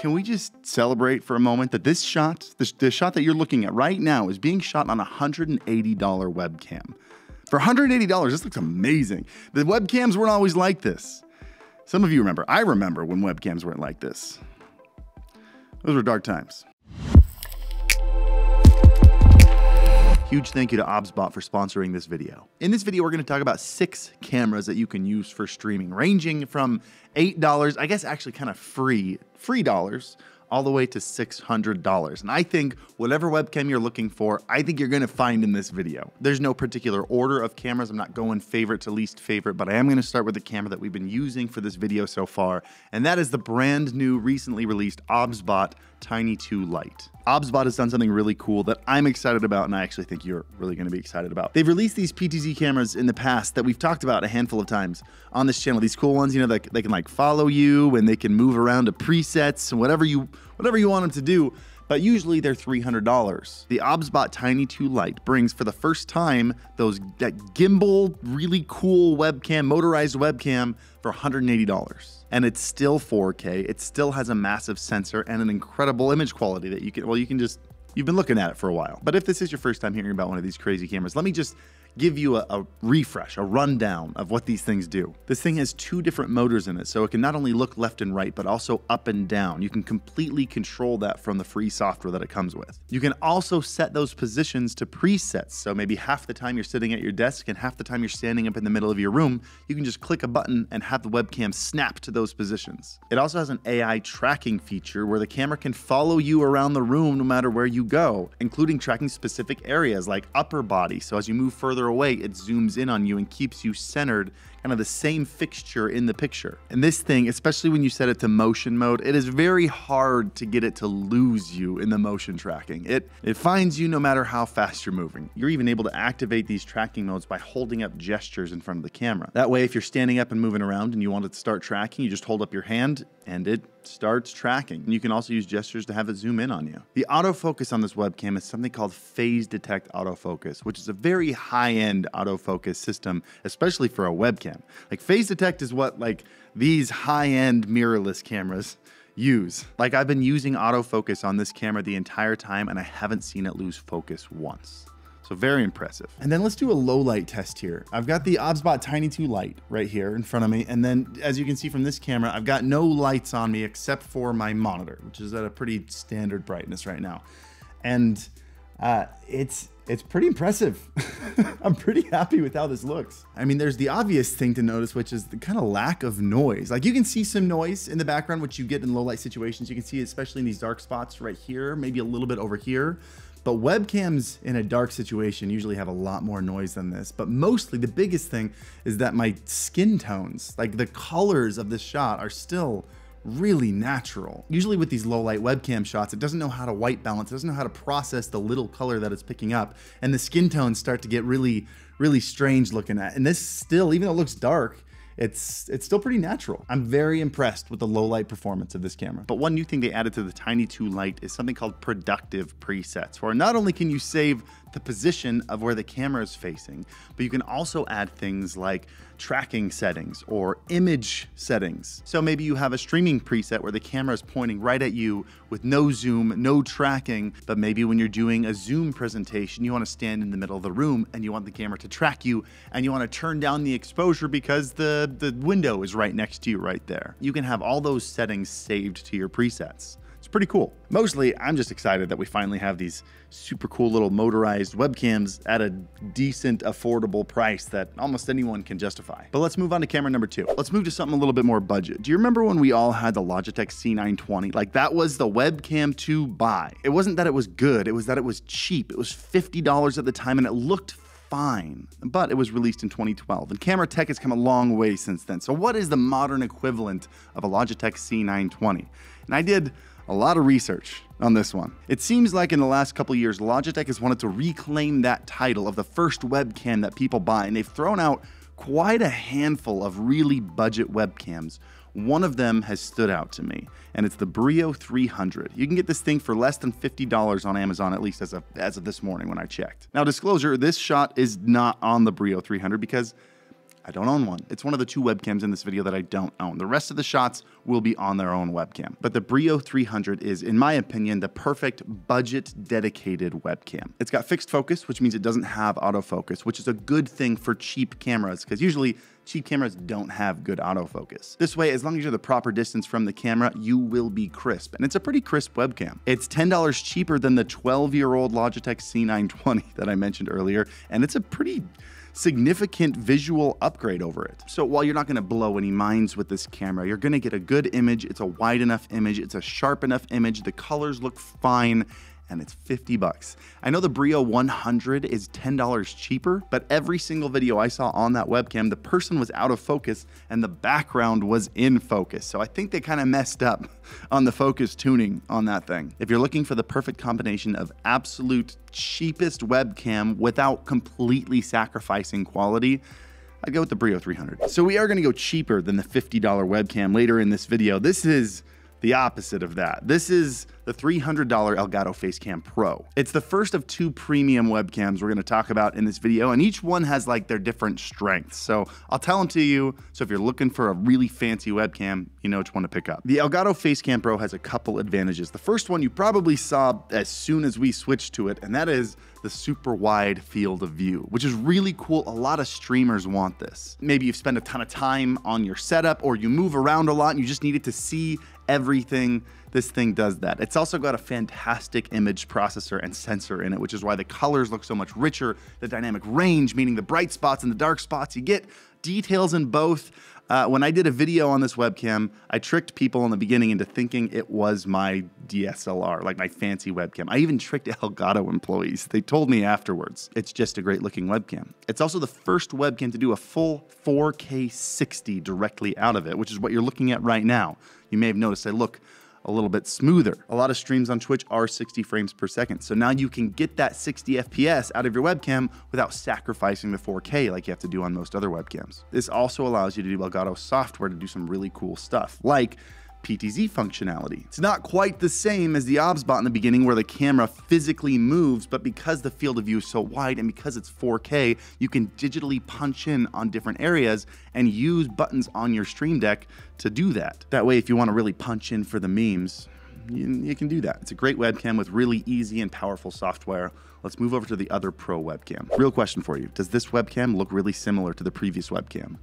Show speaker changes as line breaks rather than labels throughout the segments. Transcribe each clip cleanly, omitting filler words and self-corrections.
can we just celebrate for a moment that this shot, the shot that you're looking at right now is being shot on a $180 webcam. For $180, this looks amazing. The webcams weren't always like this. Some of you remember. I remember when webcams weren't like this. Those were dark times. Huge thank you to OBSBOT for sponsoring this video. In this video, we're going to talk about 6 cameras that you can use for streaming, ranging from $8, I guess actually kind of free dollars, all the way to $600. And I think whatever webcam you're looking for, I think you're gonna find in this video. There's no particular order of cameras. I'm not going favorite to least favorite, but I am gonna start with the camera that we've been using for this video so far, and that is the brand new, recently released OBSBOT Tiny 2 Lite. OBSBOT has done something really cool that I'm excited about, and I actually think you're really gonna be excited about. They've released these PTZ cameras in the past that we've talked about a handful of times on this channel. These cool ones, you know, that they can like follow you and they can move around to presets and whatever you want them to do, but usually they're $300. The OBSBOT Tiny 2 Lite brings for the first time that gimbal, really cool webcam, motorized webcam for $180. And it's still 4K, it still has a massive sensor and an incredible image quality that you've been looking at it for a while. But if this is your first time hearing about one of these crazy cameras, let me just give you a refresh, a rundown of what these things do. This thing has 2 different motors in it, so it can not only look left and right, but also up and down. You can completely control that from the free software that it comes with. You can also set those positions to presets, so maybe half the time you're sitting at your desk and half the time you're standing up in the middle of your room, you can just click a button and have the webcam snap to those positions. It also has an AI tracking feature where the camera can follow you around the room no matter where you go, including tracking specific areas like upper body, so as you move further away, it zooms in on you and keeps you centered, kind of the same fixture in the picture. And this thing, especially when you set it to motion mode, it is very hard to get it to lose you in the motion tracking. It finds you no matter how fast you're moving. You're even able to activate these tracking modes by holding up gestures in front of the camera. That way, if you're standing up and moving around and you want it to start tracking, you just hold up your hand and it starts tracking. And you can also use gestures to have it zoom in on you. The autofocus on this webcam is something called phase detect autofocus, which is a very high-end autofocus system, especially for a webcam. Like phase detect is what like these high-end mirrorless cameras use. Like I've been using autofocus on this camera the entire time and I haven't seen it lose focus once. So very impressive. And then let's do a low light test here. I've got the OBSBOT Tiny 2 Lite right here in front of me. And then as you can see from this camera, I've got no lights on me except for my monitor, which is at a pretty standard brightness right now. And it's pretty impressive. I'm pretty happy with how this looks. I mean, there's the obvious thing to notice, which is the kind of lack of noise. Like you can see some noise in the background, which you get in low light situations. You can see it especially in these dark spots right here, maybe a little bit over here. But webcams in a dark situation usually have a lot more noise than this. But mostly the biggest thing is that my skin tones, like the colors of this shot, are still really natural. Usually with these low light webcam shots, it doesn't know how to white balance, it doesn't know how to process the little color that it's picking up, and the skin tones start to get really strange looking at. And this still, even though it looks dark, it's still pretty natural. I'm very impressed with the low light performance of this camera. But one new thing they added to the Tiny 2 Lite is something called productive presets, where not only can you save the position of where the camera is facing, but you can also add things like tracking settings or image settings. So maybe you have a streaming preset where the camera is pointing right at you with no zoom, no tracking, but maybe when you're doing a Zoom presentation, you want to stand in the middle of the room and you want the camera to track you and you want to turn down the exposure because the window is right next to you right there. You can have all those settings saved to your presets. It's pretty cool. Mostly, I'm just excited that we finally have these super cool little motorized webcams at a decent, affordable price that almost anyone can justify. But let's move on to camera number 2. Let's move to something a little bit more budget. Do you remember when we all had the Logitech C920? Like that was the webcam to buy. It wasn't that it was good, it was that it was cheap. It was $50 at the time and it looked fine, but it was released in 2012 and camera tech has come a long way since then. So what is the modern equivalent of a Logitech C920? And I did a lot of research on this one. It seems like in the last couple of years, Logitech has wanted to reclaim that title of the first webcam that people buy, and they've thrown out quite a handful of really budget webcams. One of them has stood out to me, and it's the Brio 300. You can get this thing for less than $50 on Amazon, at least as of this morning when I checked. Now, disclosure, this shot is not on the Brio 300 because I don't own one. It's one of the 2 webcams in this video that I don't own. The rest of the shots will be on their own webcam. But the Brio 300 is, in my opinion, the perfect budget dedicated webcam. It's got fixed focus, which means it doesn't have autofocus, which is a good thing for cheap cameras, because usually cheap cameras don't have good autofocus. This way, as long as you're the proper distance from the camera, you will be crisp. And it's a pretty crisp webcam. It's $10 cheaper than the 12-year-old Logitech C920 that I mentioned earlier, and it's a pretty significant visual upgrade over it. So while you're not gonna blow any minds with this camera, you're gonna get a good image, it's a wide enough image, it's a sharp enough image, the colors look fine, and it's 50 bucks. I know the Brio 100 is $10 cheaper, but every single video I saw on that webcam, the person was out of focus and the background was in focus. So I think they kind of messed up on the focus tuning on that thing. If you're looking for the perfect combination of absolute cheapest webcam without completely sacrificing quality, I'd go with the Brio 300. So we are gonna go cheaper than the $50 webcam later in this video. This is the opposite of that. This is the $300 Elgato Facecam Pro. It's the first of 2 premium webcams we're gonna talk about in this video, and each one has like their different strengths. So I'll tell them to you, so if you're looking for a really fancy webcam, you know which one to pick up. The Elgato Facecam Pro has a couple advantages. The first one you probably saw as soon as we switched to it, and that is the super wide field of view, which is really cool. A lot of streamers want this. Maybe you've spent a ton of time on your setup, or you move around a lot and you just needed to see everything. This thing does that. It's also got a fantastic image processor and sensor in it, which is why the colors look so much richer. The dynamic range, meaning the bright spots and the dark spots, you get details in both. When I did a video on this webcam, I tricked people in the beginning into thinking it was my DSLR, like my fancy webcam. I even tricked Elgato employees. They told me afterwards. It's just a great looking webcam. It's also the first webcam to do a full 4K 60 directly out of it, which is what you're looking at right now. You may have noticed I look a little bit smoother. A lot of streams on Twitch are 60 frames per second. So now you can get that 60 FPS out of your webcam without sacrificing the 4K like you have to do on most other webcams. This also allows you to do Elgato software to do some really cool stuff, like PTZ functionality. It's not quite the same as the OBSBOT in the beginning where the camera physically moves, but because the field of view is so wide and because it's 4K, you can digitally punch in on different areas and use buttons on your Stream Deck to do that. That way, if you want to really punch in for the memes, you can do that. It's a great webcam with really easy and powerful software. Let's move over to the other Pro webcam. Real question for you. Does this webcam look really similar to the previous webcam?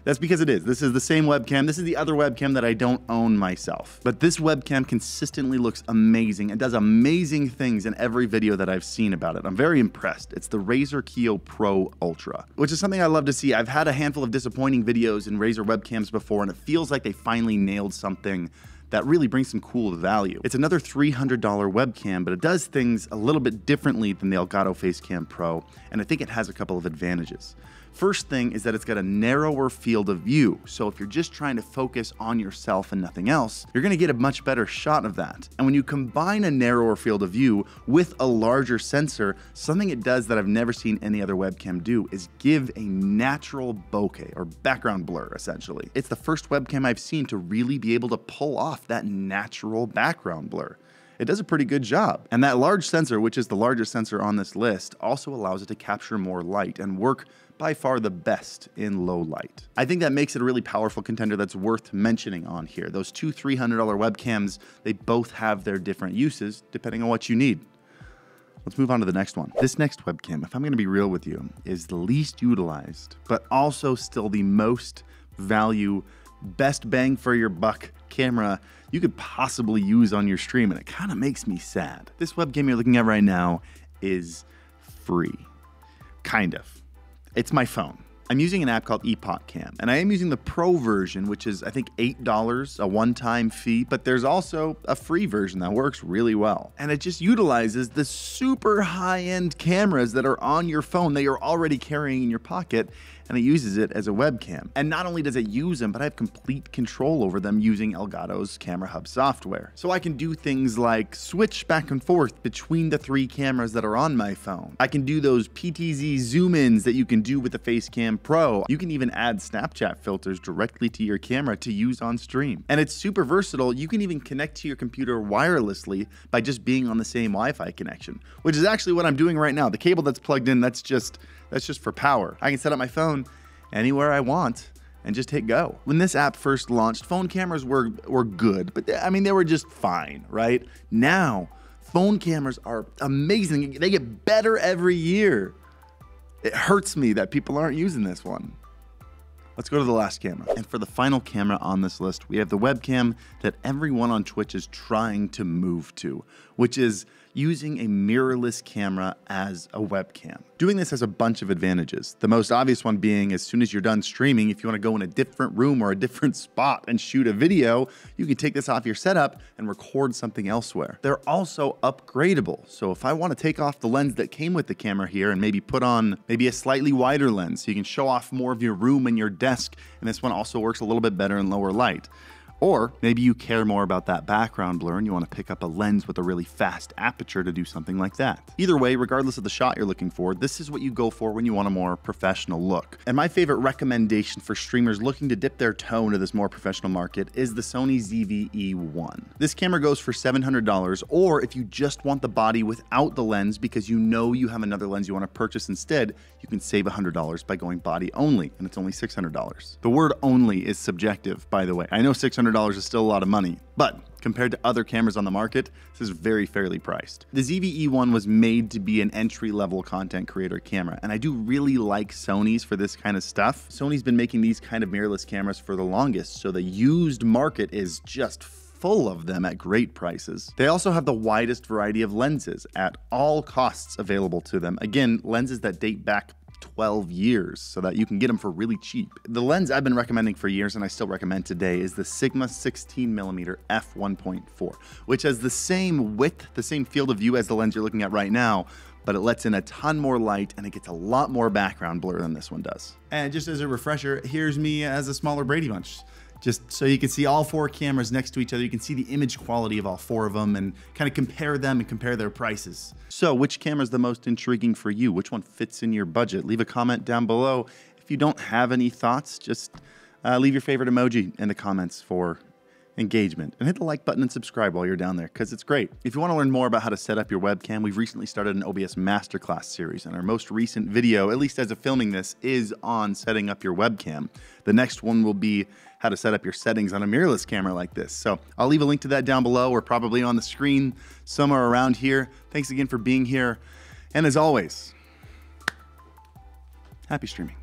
That's because it is. This is the same webcam. This is the other webcam that I don't own myself. But this webcam consistently looks amazing and does amazing things in every video that I've seen about it. I'm very impressed. It's the Razer Kiyo Pro Ultra, which is something I love to see. I've had a handful of disappointing videos in Razer webcams before, and it feels like they finally nailed something that really brings some cool value. It's another $300 webcam, but it does things a little bit differently than the Elgato Facecam Pro, and I think it has a couple of advantages. First thing is that it's got a narrower field of view, so if you're just trying to focus on yourself and nothing else, you're gonna get a much better shot of that. And when you combine a narrower field of view with a larger sensor, something it does that I've never seen any other webcam do is give a natural bokeh, or background blur, essentially. It's the first webcam I've seen to really be able to pull off that natural background blur. It does a pretty good job. And that large sensor, which is the largest sensor on this list, also allows it to capture more light and work by far the best in low light. I think that makes it a really powerful contender that's worth mentioning on here. Those 2 $300 webcams, they both have their different uses depending on what you need. Let's move on to the next one. This next webcam, if I'm gonna be real with you, is the least utilized, but also still the most value, best bang for your buck camera you could possibly use on your stream, and it kind of makes me sad. This webcam you're looking at right now is free, kind of. It's my phone. I'm using an app called EpocCam, and I am using the Pro version, which is, I think, $8, a one-time fee, but there's also a free version that works really well. And it just utilizes the super high-end cameras that are on your phone that you're already carrying in your pocket, and it uses it as a webcam. And not only does it use them, but I have complete control over them using Elgato's Camera Hub software. So I can do things like switch back and forth between the 3 cameras that are on my phone. I can do those PTZ zoom-ins that you can do with the Facecam Pro. You can even add Snapchat filters directly to your camera to use on stream. And it's super versatile. You can even connect to your computer wirelessly by just being on the same Wi-Fi connection, which is actually what I'm doing right now. The cable that's plugged in, that's just for power. I can set up my phone anywhere I want and just hit go. When this app first launched, phone cameras were good, but I mean, they were just fine, right? Now, phone cameras are amazing. They get better every year. It hurts me that people aren't using this one. Let's go to the last camera. And for the final camera on this list, we have the webcam that everyone on Twitch is trying to move to, which is using a mirrorless camera as a webcam. Doing this has a bunch of advantages. The most obvious one being, as soon as you're done streaming, if you want to go in a different room or a different spot and shoot a video, you can take this off your setup and record something elsewhere. They're also upgradable. So if I want to take off the lens that came with the camera here and maybe put on maybe a slightly wider lens so you can show off more of your room and your desk, and this one also works a little bit better in lower light. Or maybe you care more about that background blur and you want to pick up a lens with a really fast aperture to do something like that. Either way, regardless of the shot you're looking for, this is what you go for when you want a more professional look. And my favorite recommendation for streamers looking to dip their toe into this more professional market is the Sony ZV-E10. This camera goes for $700, or if you just want the body without the lens because you know you have another lens you want to purchase instead, you can save $100 by going body only, and it's only $600. The word only is subjective, by the way. I know $600 is still a lot of money, but compared to other cameras on the market, this is very fairly priced. The ZV-E10 was made to be an entry-level content creator camera, and I do really like Sony's for this kind of stuff. Sony's been making these kind of mirrorless cameras for the longest, so the used market is just full of them at great prices. They also have the widest variety of lenses at all costs available to them. Again, lenses that date back 12 years so that you can get them for really cheap. The lens I've been recommending for years and I still recommend today is the Sigma 16mm f1.4, which has the same width, the same field of view as the lens you're looking at right now, but it lets in a ton more light and it gets a lot more background blur than this one does. And just as a refresher, here's me as a smaller Brady Bunch. Just so you can see all four cameras next to each other. You can see the image quality of all four of them and kind of compare them and compare their prices. So which camera is the most intriguing for you? Which one fits in your budget? Leave a comment down below. If you don't have any thoughts, just leave your favorite emoji in the comments for engagement, and hit the like button and subscribe while you're down there because it's great. If you want to learn more about how to set up your webcam, we've recently started an OBS masterclass series, and our most recent video, at least as of filming this, is on setting up your webcam. The next one will be how to set up your settings on a mirrorless camera like this. So I'll leave a link to that down below or probably on the screen somewhere around here. Thanks again for being here, and as always, happy streaming.